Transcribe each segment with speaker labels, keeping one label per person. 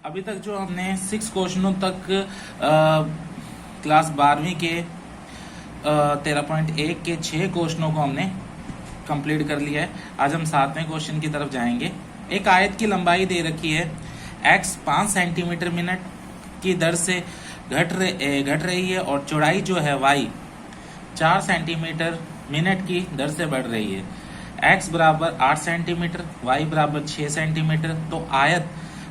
Speaker 1: अभी तक जो हमने 6 क्वेश्चनों तक क्लास 12वीं के 13.1 के 6 क्वेश्चनों को हमने कंप्लीट कर लिया है। आज हम 7वें क्वेश्चन की तरफ जाएंगे। एक आयत की लंबाई दे रखी है x 5 सेंटीमीटर मिनट की दर से घट रही है और चौड़ाई जो है y 4 सेंटीमीटर मिनट की दर से बढ़ रही है। x बराबर 8 सेंटीमीटर, y बराबर 6 सेंटीमीटर। तो आयत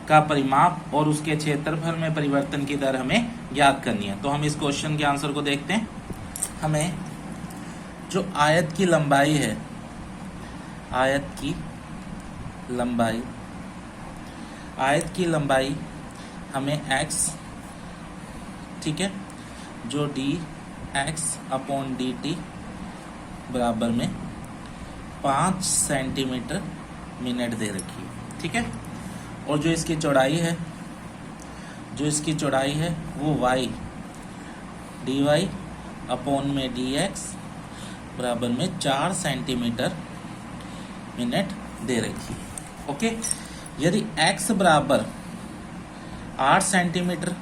Speaker 1: का परिमाप और उसके क्षेत्रफल में परिवर्तन की दर हमें ज्ञात करनी है। तो हम इस क्वेश्चन के आंसर को देखते हैं। हमें जो आयत की लंबाई है, आयत की लंबाई हमें x, ठीक है, जो dx अपॉन dt बराबर में 5 सेंटीमीटर मिनट दे रखी है, ठीक है। और जो इसकी चौड़ाई है वो y dy अपॉन में dx बराबर में 4 सेंटीमीटर मिनट दे रखी है। ओके, यदि x बराबर 8 सेंटीमीटर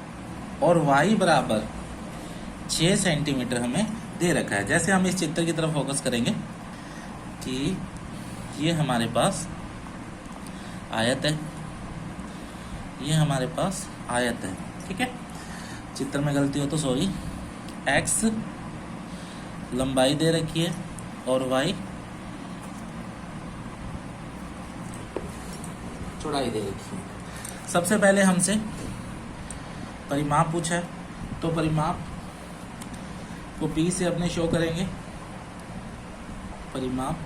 Speaker 1: और y बराबर 6 सेंटीमीटर हमें दे रखा है। जैसे हम इस चित्र की तरफ फोकस करेंगे कि ये हमारे पास आयत है, ठीक है। चित्र में गलती हो तो सॉरी। x लंबाई दे रखी है और y चौड़ाई दे रखी है। सबसे पहले हमसे परिमाप पूछा है, तो परिमाप को P से अपने शो करेंगे। परिमाप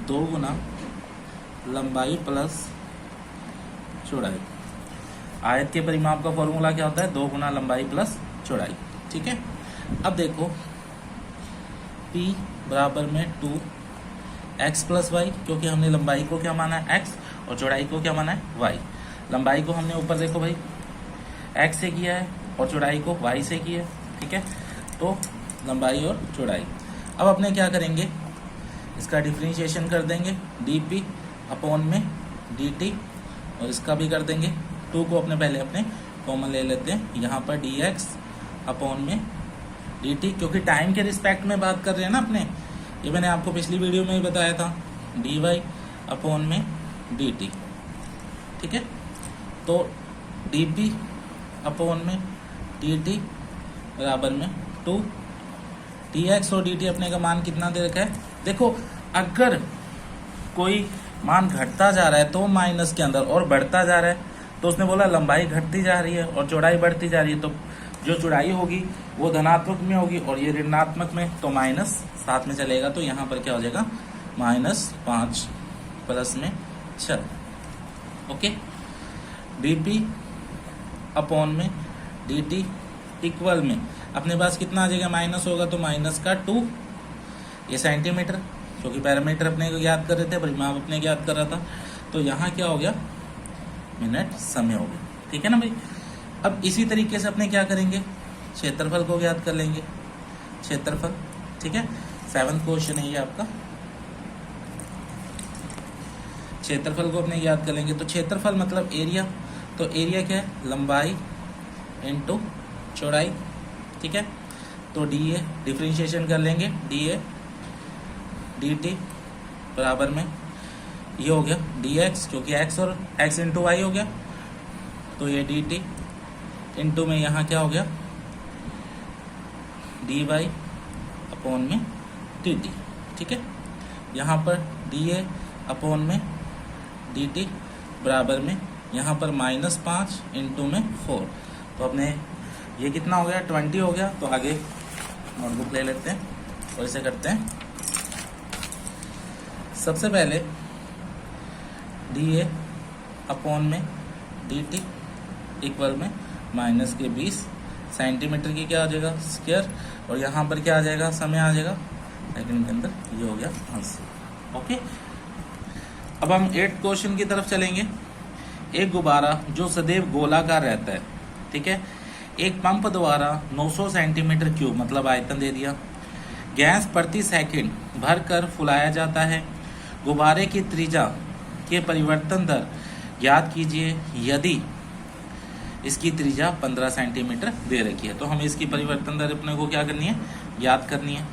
Speaker 1: 2 गुना लंबाई प्लस चौड़ाई। आयत के परिमाप का फॉर्मूला क्या होता है? 2 गुना लंबाई प्लस चौड़ाई, ठीक है। अब देखो P बराबर में 2x प्लस y, क्योंकि हमने लंबाई को क्या माना है? x, और चौड़ाई को क्या माना है? y। लंबाई को हमने ऊपर देखो भाई x से किया है और चौड़ाई को y से किया है, ठीक है। तो लंबाई और चौड़ाई। अब अपने क्या करेंगे? इसका डिफरेंशिएशन कर देंगे, dp अपॉन में dt, और इसका भी कर देंगे। 2 को पहले अपने कॉमन ले लेते हैं। यहाँ पर dx अपॉन में dt, क्योंकि टाइम के रिस्पेक्ट में बात कर रहे हैं ना अपने, ये मैंने आपको पिछली वीडियो में ही बताया था। dy अपॉन में dt, ठीक है। तो dp अपॉन में dt बराबर में 2। dx और dt अपने का मान कितना दे रखा है? देखो, अगर कोई मान घटता जा रहा है तो माइनस के अंदर, और बढ़ता जा रहा है तो उसने बोला लंबाई घटती जा रही है और चौड़ाई बढ़ती जा रही है, तो जो चौड़ाई होगी वो धनात्मक में होगी और ये ऋणात्मक में, तो माइनस साथ में चलेगा। तो यहाँ पर क्या हो जाएगा? -5 प्लस में 6। ओके, dp अपॉन में dt इक्वल में अपने पास कितना आ जाएगा? माइनस होगा तो माइनस का 2, ये सेंटीमीटर, क्योंकि पैरामीटर अपने को याद कर रहे थे, परिमाप अपने याद कर रहा था। तो यहाँ क्या हो गया? मिनट समय हो गया, ठीक है ना भाई। अब इसी तरीके से अपने क्या करेंगे? क्षेत्रफल को ज्ञात कर लेंगे। क्षेत्रफल, ठीक है। 7वां क्वेश्चन है ये आपका। क्षेत्रफल को अपने याद कर लेंगे। तो क्षेत्रफल मतलब एरिया, तो एरिया क्या है? लंबाई इंटू चौड़ाई, ठीक है। तो dA डिफरेंशिएशन कर लेंगे, dA dt बराबर में ये हो गया dx, क्योंकि x और x इंटू वाई हो गया, तो ये dt इंटू में यहाँ क्या हो गया? dy अपॉन में dt, ठीक है। यहाँ पर dA अपॉन में dt बराबर में यहाँ पर -5 इंटू में 4, तो अपने ये कितना हो गया? 20 हो गया। तो आगे नोटबुक ले लेते हैं और इसे करते हैं। सबसे पहले dA अपॉन में dt इक्वल में माइनस के 20 सेंटीमीटर की क्या आ जाएगा? स्क्वायर, और यहाँ पर क्या आ जाएगा? समय आ जाएगा सेकंड के अंदर। ये हो गया आंसर। ओके, अब हम 8th क्वेश्चन की तरफ चलेंगे। एक गुब्बारा जो सदैव गोलाकार रहता है, ठीक है, एक पंप द्वारा 900 सेंटीमीटर क्यूब मतलब आयतन दे दिया, गैस प्रति सेकंड भर कर फुलाया जाता है। गुब्बारे की त्रिज्या के परिवर्तन दर ज्ञात कीजिए यदि इसकी त्रिज्या 15 सेंटीमीटर दे रखी है। तो हमें इसकी परिवर्तन दर अपने को क्या करनी है, ज्ञात करनी है।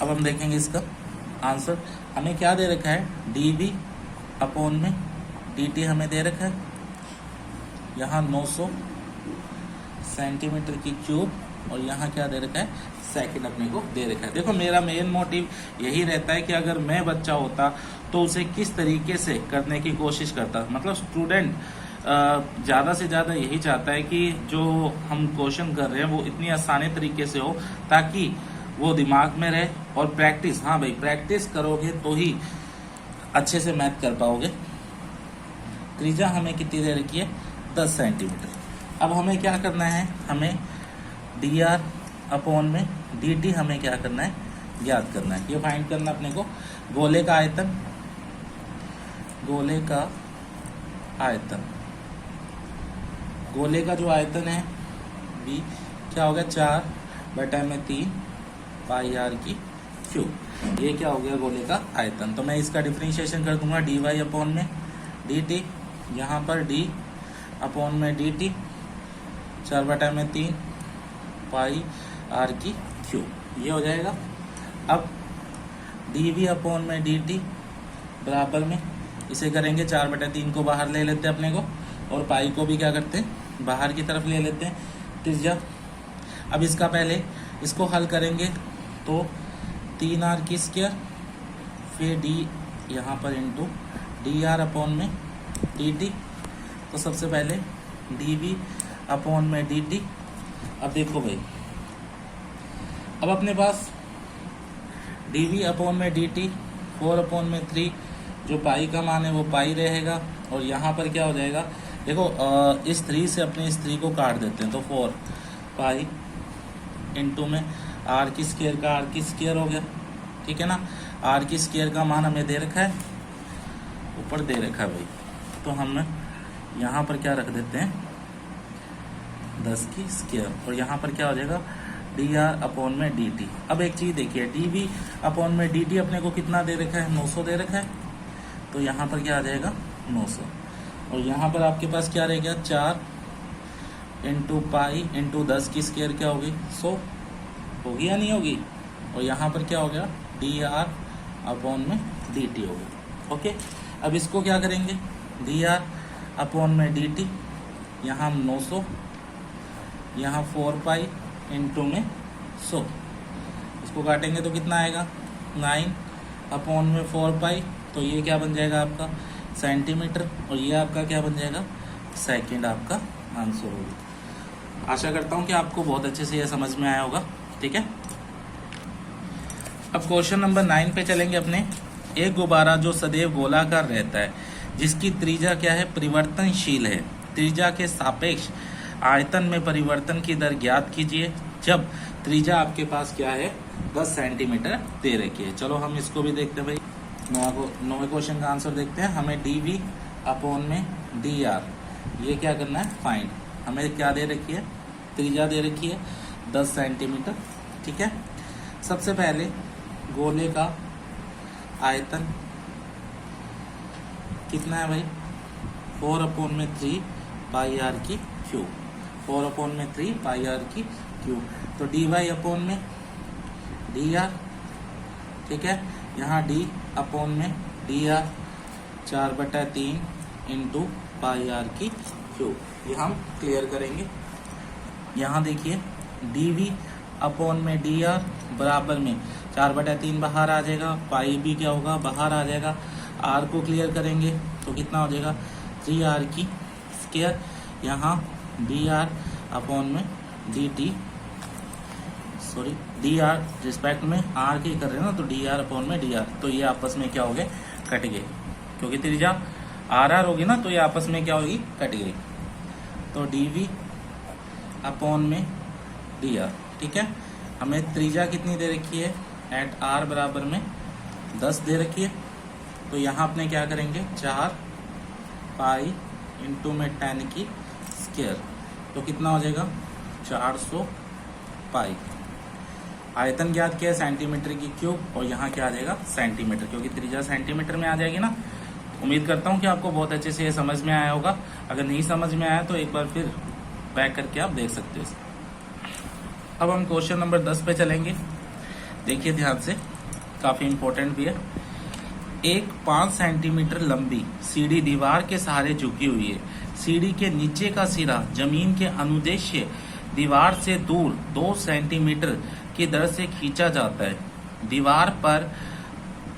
Speaker 1: अब हम देखेंगे इसका आंसर। हमें क्या दे रखा है, dv अपॉन में dt हमें दे रखा है, यहाँ 900 सेंटीमीटर की क्यूब, और यहाँ क्या दे रखा है, सेकंड अपने को दे रखा है। देखो मेरा मेन मोटिव यही रहता है कि अगर मैं बच्चा होता तो उसे किस तरीके से करने की कोशिश करता। मतलब स्टूडेंट ज़्यादा से ज़्यादा यही चाहता है कि जो हम क्वेश्चन कर रहे हैं वो इतनी आसानी तरीके से हो ताकि वो दिमाग में रहे। और प्रैक्टिस, हाँ भाई प्रैक्टिस करोगे तो ही अच्छे से मैथ कर पाओगे। त्रिज्या हमें कितनी दे रखी है, 10 सेंटीमीटर। अब हमें क्या करना है, हमें dr अपॉन में dt हमें क्या करना है, ज्ञात करना है। ये फाइंड करना अपने को। गोले का आयतन, गोले का आयतन, गोले का जो आयतन है b क्या हो गया, 4/3 पाई r की क्यूब। ये क्या हो गया, गोले का आयतन। तो मैं इसका डिफरेंशिएशन कर दूंगा dy अपॉन में dt, यहाँ पर d अपॉन में dt 4/3 पाई r की क्यूब, ये हो जाएगा। अब dv अपॉन में dt बराबर में इसे करेंगे 4/3 को बाहर ले लेते हैं अपने को, और पाई को भी क्या करते हैं, बाहर की तरफ ले लेते हैं, त्रिज्या। अब इसका पहले इसको हल करेंगे तो 3r की स्क्वायर, फिर d यहाँ पर इंटू dr अपॉन में dt। तो सबसे पहले dv अपॉन में dt। अब देखो भाई, अब अपने पास dv अपॉन में dt 4/3, जो पाई का मान है वो पाई रहेगा, और यहाँ पर क्या हो जाएगा, देखो इस 3 से अपने इस 3 को काट देते हैं, तो 4 पाई इंटू में r की स्क्वायर का r की स्क्वायर हो गया, ठीक है ना। r की स्क्वायर का मान हमें दे रखा है, ऊपर दे रखा है भाई, तो हम यहाँ पर क्या रख देते हैं, 10 की स्क्वायर, और यहाँ पर क्या हो जाएगा, dr अपॉन में dt। अब एक चीज़ देखिए, dv अपॉन में dt अपने को कितना दे रखा है, 900 दे रखा है, तो यहाँ पर क्या आ जाएगा 900, और यहाँ पर आपके पास क्या रह गया, 4 इंटू पाई इंटू 10 की स्क्वायर क्या होगी, 100 होगी या नहीं होगी, और यहाँ पर क्या हो गया, dr अपॉन में dt हो गया। ओके, अब इसको क्या करेंगे, dr अपॉन में dt, यहाँ 900, यहाँ 4 पाई इंटू में 100, इसको काटेंगे तो कितना आएगा, 9 अपॉन में 4 पाई, तो ये क्या बन जाएगा आपका सेंटीमीटर, और ये आपका क्या बन जाएगा, सेकंड आपका आंसर होगा। आशा करता हूँ कि आपको बहुत अच्छे से ये समझ में आया होगा, ठीक है। अब क्वेश्चन नंबर 9 पे चलेंगे अपने। एक गुब्बारा जो सदैव गोलाकार रहता है, जिसकी त्रिज्या क्या है, परिवर्तनशील है, त्रिज्या के सापेक्ष आयतन में परिवर्तन की दर ज्ञात कीजिए जब त्रिज्या आपके पास क्या है, 10 सेंटीमीटर दे रखी है। चलो हम इसको भी देखते हैं भाई, 9वें क्वेश्चन का आंसर देखते हैं। हमें dv अपॉन में dr ये क्या करना है, फाइंड। हमें क्या दे रखी है, त्रिज्या दे रखी है 10 सेंटीमीटर, ठीक है। सबसे पहले गोले का आयतन कितना है भाई, 4/3 पाई r की क्यूब, 4/3 पाई r की क्यूब। तो dy अपॉन में dr, ठीक है, यहाँ d अपॉन में dr 4/3 इंटू पाई r की क्यूब, ये हम क्लियर करेंगे। यहाँ देखिए dv अपॉन में dr बराबर में 4/3 बाहर आ जाएगा, पाई भी क्या होगा, बाहर आ जाएगा। r को क्लियर करेंगे तो कितना हो जाएगा, 3r की स्क्वायर, यहाँ dr अपॉन में dt, सॉरी dr रिस्पेक्ट में r की कर रहे हैं ना, तो dr अपॉन में dr, तो ये आपस में क्या हो गए, कट गए, क्योंकि त्रिज्या r होगी ना, तो ये आपस में क्या होगी, कट गई। तो dv अपॉन में dr, ठीक है। हमें त्रिज्या कितनी दे रखी है, एट r बराबर में 10 दे रखी है, तो यहाँ अपने क्या करेंगे, 4 पाई इंटू में 10 की स्क्वायर, तो कितना हो जाएगा, 400 पाई। आयतन ज्ञात किया है सेंटीमीटर की क्यूब, और यहाँ क्या आ जाएगा, सेंटीमीटर, क्योंकि त्रिज्या सेंटीमीटर में आ जाएगी ना, उम्मीद करता हूँ कि आपको बहुत अच्छे से ये समझ में आया होगा। अगर नहीं समझ में आया तो एक बार फिर बैक करके आप देख सकते हो। अब हम क्वेश्चन नंबर 10 पे चलेंगे। देखिए ध्यान से, काफी इंपॉर्टेंट भी है। एक 5 सेंटीमीटर लंबी सीढ़ी दीवार के सहारे झुकी हुई है। सीढ़ी के नीचे का सिरा जमीन के अनुदेश्य दीवार से दूर 2 सेंटीमीटर की दर से खींचा जाता है। दीवार पर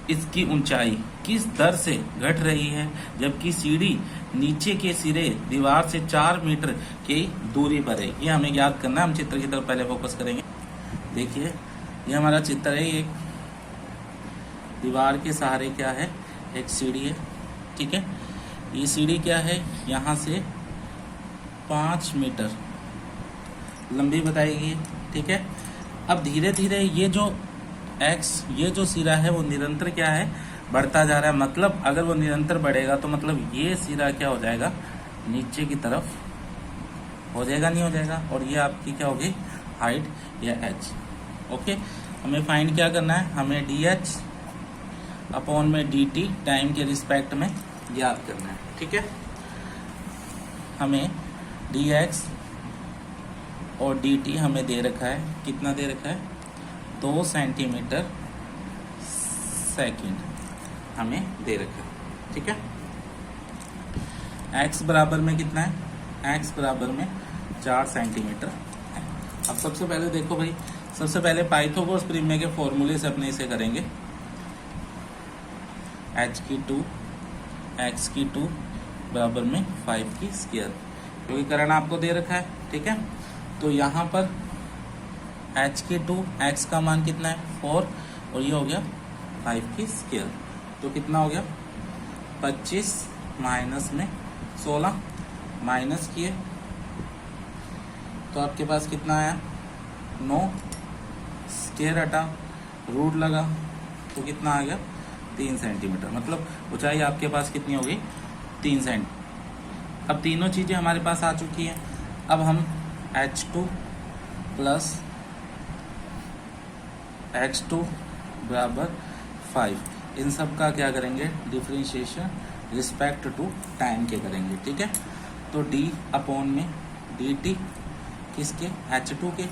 Speaker 1: इसकी ऊंचाई किस दर से घट रही है, जबकि सीढ़ी नीचे के सिरे दीवार से 4 मीटर की दूरी पर है। ये हमें याद करना है। हम चित्र की तरफ पहले फोकस करेंगे। देखिए ये हमारा चित्र है। एक दीवार के सहारे क्या है, एक सीढ़ी है, ठीक है। ये सीढ़ी क्या है, यहाँ से 5 मीटर लंबी बताई गई है, ठीक है। अब धीरे धीरे ये जो सिरा है वो निरंतर क्या है, बढ़ता जा रहा है। मतलब अगर वो निरंतर बढ़ेगा तो मतलब ये सिरा क्या हो जाएगा, नीचे की तरफ हो जाएगा, नहीं हो जाएगा। और ये आपकी क्या होगी, हाइट या एच। ओके, हमें फाइंड क्या करना है, हमें डी एच अपॉन में डी टी टाइम के रिस्पेक्ट में याद करना है, ठीक है। हमें डी एक्स और डी टी हमें दे रखा है, कितना दे रखा है, 2 सेंटीमीटर सेकेंड हमें दे रखा है, ठीक है। x बराबर में कितना है, x बराबर में 4 सेंटीमीटर है। अब सबसे पहले देखो भाई, सबसे पहले पाइथागोरस प्रमेय के फॉर्मूले से अपने इसे करेंगे। h की 2 x की 2 बराबर में 5 की स्क्वायर, क्योंकि करण आपको दे रखा है, ठीक है। तो यहाँ पर h की 2, x का मान कितना है 4 और ये हो गया 5 की स्क्वायर, तो कितना हो गया 25 माइनस में 16 माइनस किए तो आपके पास कितना आया 9, स्क्वायर हटा रूट लगा तो कितना आ गया 3 सेंटीमीटर। मतलब ऊंचाई आपके पास कितनी हो गई 3 सेंटीमीटर। अब तीनों चीज़ें हमारे पास आ चुकी हैं। अब हम h2 प्लस x2 बराबर 5 इन सब का क्या करेंगे, डिफरेंशिएशन रिस्पेक्ट टू टाइम के करेंगे, ठीक है। तो d अपॉन में dt किसके, h2 के,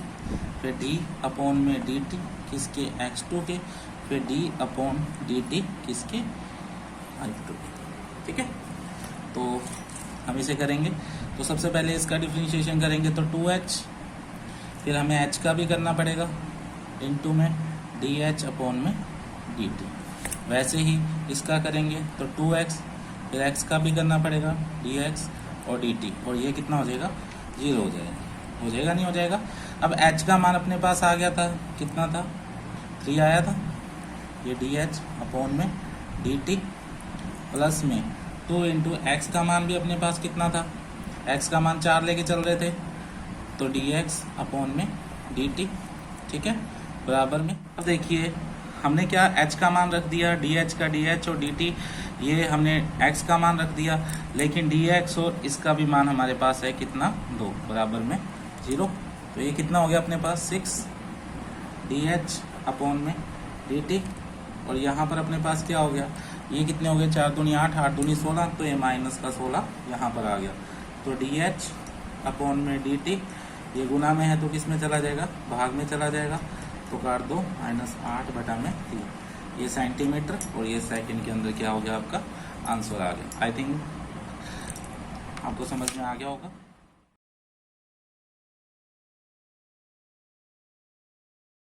Speaker 1: फिर d अपॉन में dt किसके, x2 के, फिर d अपॉन dt किसके, h2 के, ठीक है। तो हम इसे करेंगे। तो सबसे पहले इसका डिफरेंशिएशन करेंगे तो 2h, फिर हमें h का भी करना पड़ेगा इनटू में dh अपॉन में dt। वैसे ही इसका करेंगे तो 2x, फिर x का भी करना पड़ेगा dx और dt, और ये कितना हो जाएगा 0 हो जाएगा, हो जाएगा नहीं हो जाएगा। अब h का मान अपने पास आ गया था, कितना था 3 आया था, ये dh अपॉन में dt प्लस में 2 इंटू एक्स का मान भी अपने पास कितना था, x का मान 4 लेके चल रहे थे, तो dx अपॉन में dt, ठीक है, बराबर में। अब देखिए हमने क्या h का मान रख दिया, dh का dh और dt ये हमने x का मान रख दिया, लेकिन dx और इसका भी मान हमारे पास है कितना 2 बराबर में 0। तो ये कितना हो गया अपने पास 6 dh अपॉन में dt, और यहाँ पर अपने पास क्या हो गया, ये कितने हो गए 4 दूनी 8, 8 दूनी 16, तो ये माइनस का 16 यहाँ पर आ गया। तो dh अपॉन में dt ये गुना में है तो किस में चला जाएगा, भाग में चला जाएगा, तो काट दो -8 बटा में 3, ये सेंटीमीटर और ये सेकंड के अंदर क्या हो गया आपका आंसर आ गया। आई थिंक आपको समझ में आ गया होगा।